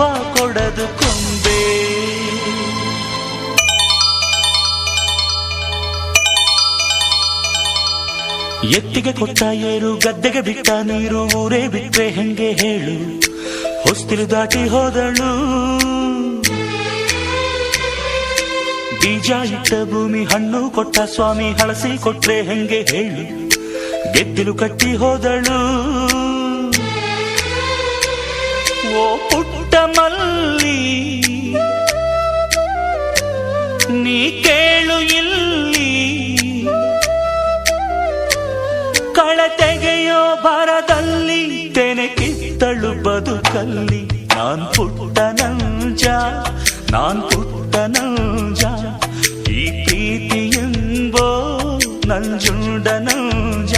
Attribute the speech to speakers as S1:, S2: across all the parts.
S1: ಹೂವ ಕೊಡದು ಕೊಂಬೆ. ಎತ್ತಿಗೆ ಕೊಟ್ಟ ಏರು ಗದ್ದೆಗೆ ಬಿಟ್ಟ ನೀರು ಊರೇ ಬಿಟ್ರೆ ಹೆಂಗೆ ಹೇಳು. ಹೊಸ್ತಿಲು ದಾಟಿ ಹೋದಳು ಬೀಜ ಇಟ್ಟ ಭೂಮಿ ಹಣ್ಣು ಕೊಟ್ಟ ಸ್ವಾಮಿ ಹಳಸಿ ಕೊಟ್ರೆ ಹೆಂಗೆ ಹೇಳು. ಗೆದ್ದಿಲು ಕಟ್ಟಿ ಹೋದಳು ಓ ಪುಟ್ಟ ಮಲ್ಲಿ ನೀ ಕೇಳು ಇಲ್ಲಿ. ಕಳತೆಗೆಯೋ ಭರದಲ್ಲಿ ತೆನೆ ಕಿತ್ತಳು ಬದುಕಲ್ಲಿ. ನಾನ್ ಪುಟ್ಟ ನಂಜ ನಾನ್ ಪುಟ್ಟ ನಂಜ ಈ ಪ್ರೀತಿ ಎಂಬೋ ನಂಜುಂಡ ನಂಜ.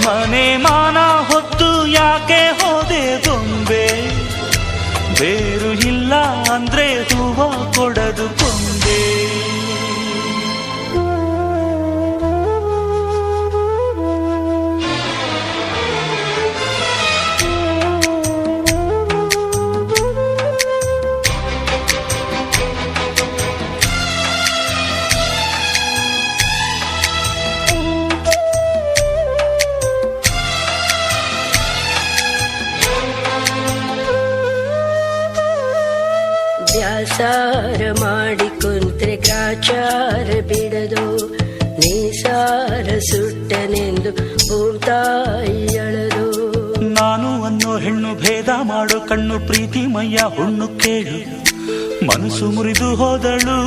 S1: ಮನೆ ಮಾನ ಹೊತ್ತು ಯಾಕೆ ಹೋದೆ ಬೊಂಬೆ. ಬೇರು ಇಲ್ಲ ಅಂದ್ರೆ ಹೂವ ಕೊಡದು ಕೊಂಬೆ.
S2: ವ್ಯಾಸಾರ ಮಾಡಿ ಕುಂತ್ರೆ ಗ್ರಾಚಾರ ಬಿಡದು. ನೀಸಾರ ಸುಟ್ಟನೆಂದು ಭೂತಾಯಿ ಅಳದು.
S1: ನಾನು ಅನ್ನೋ ಹೆಣ್ಣು ಭೇದ ಮಾಡೋ ಕಣ್ಣು ಪ್ರೀತಿ ಮಯ್ಯ ಹುಣ್ಣು ಕೇಳು. ಮನಸ್ಸು ಮುರಿದು ಹೋದಳು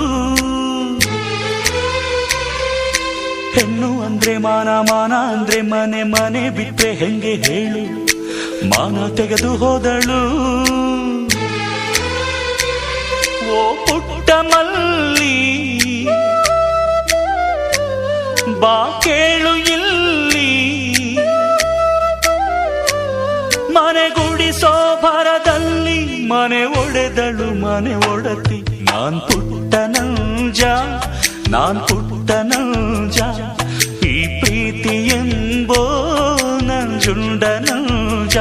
S1: ಹೆಣ್ಣು ಅಂದ್ರೆ ಮಾನ ಮಾನ ಅಂದ್ರೆ ಮನೆ ಮನೆ ಬಿಟ್ರೆ ಹೆಂಗೆ ಹೇಳು. ಮಾನ ತೆಗೆದು ಹೋದಳು ಓ ಪುಟ್ಟ ಮಲ್ಲಿ ಬಾ ಕೇಳು ಇಲ್ಲಿ. ಮನೆ ಗುಡಿಸೋ ಭರದಲ್ಲಿ ಮನೆ ಒಡೆದಳು ಮನೆ ಒಡತಿ. ನಾನ್ ಪುಟ್ಟ ನಂಜ ನಾನ್ ಪುಟ್ಟ ನಂಜ ಈ ಪ್ರೀತಿ ಎಂಬೋ ನಂಜುಂಡ ನಂಜ.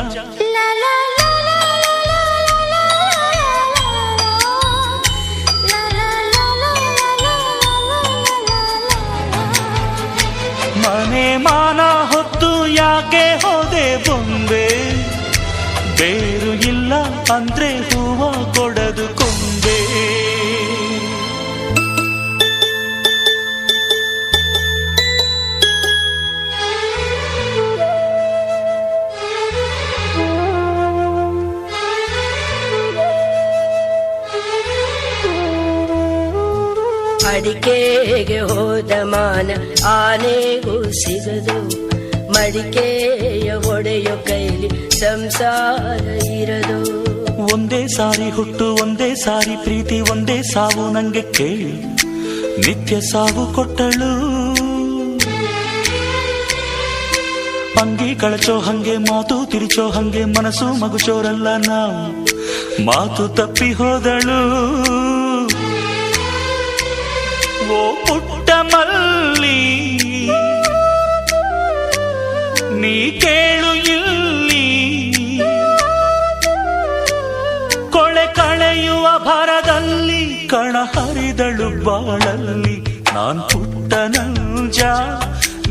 S1: ಮನೆ ಮಾನ ಹೊತ್ತು ಯಾಕೆ ಹೋದೆ ಬೊಂಬೆ. ಬೇರು ಇಲ್ಲ ಅಂದ್ರೆ ಹೂವ ಕೊಡದು ಕೊಂಬೆ.
S2: ಅಡಿಕೆಗೆ ಹೋದ ಮಾನ ಆನೆಗೂ ಸಿಗದು. ಮಡಿಕೆಯ ಒಡೆಯೋ ಕೈಲಿ ಸಂಸಾರ ಇರದು.
S1: ಒಂದೇ ಸಾರಿ ಹುಟ್ಟು ಒಂದೇ ಸಾರಿ ಪ್ರೀತಿ ಒಂದೇ ಸಾವು ನಂಗೆ ಕೇಳು. ನಿತ್ಯ ಸಾವು ಕೊಟ್ಟಳು ಅಂಗಿ ಕಳಚೋ ಹಂಗೆ ಮಾತು ತಿರುಚೋ ಹಂಗೆ ಮನಸ್ಸು ಮಗುಚೋರಲ್ಲ ನಾವು. ಮಾತು ತಪ್ಪಿ ಹೋದಳು ಓ ಪುಟ್ಟ ಮಲ್ಲಿ ನೀ ಕೇಳು ಇಲ್ಲಿ. ಕೊಳೆ ಕಳೆಯುವ ಭರದಲ್ಲಿ ಕಣ ಹರಿದಳು ಬಾಳಲ್ಲಿ. ನಾನ್ ಪುಟ್ಟ ನಂಜ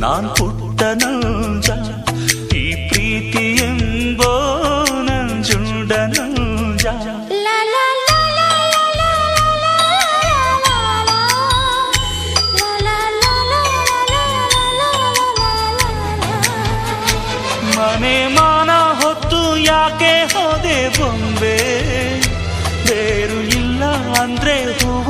S1: ನಾನ್ ಪುಟ್ಟ ನಂಜ ಈ ಪ್ರೀತಿ ಎಂಬೋ ನಂಜುಂಡ ನಂಜ. ಮನೆ ಮಾನ ಹೊತ್ತು ಯಾಕೆ ಹೋದೆ ಬೊಂಬೆ. ಬೇರು ಇಲ್ಲ ಅಂದ್ರೆ ಹೂವ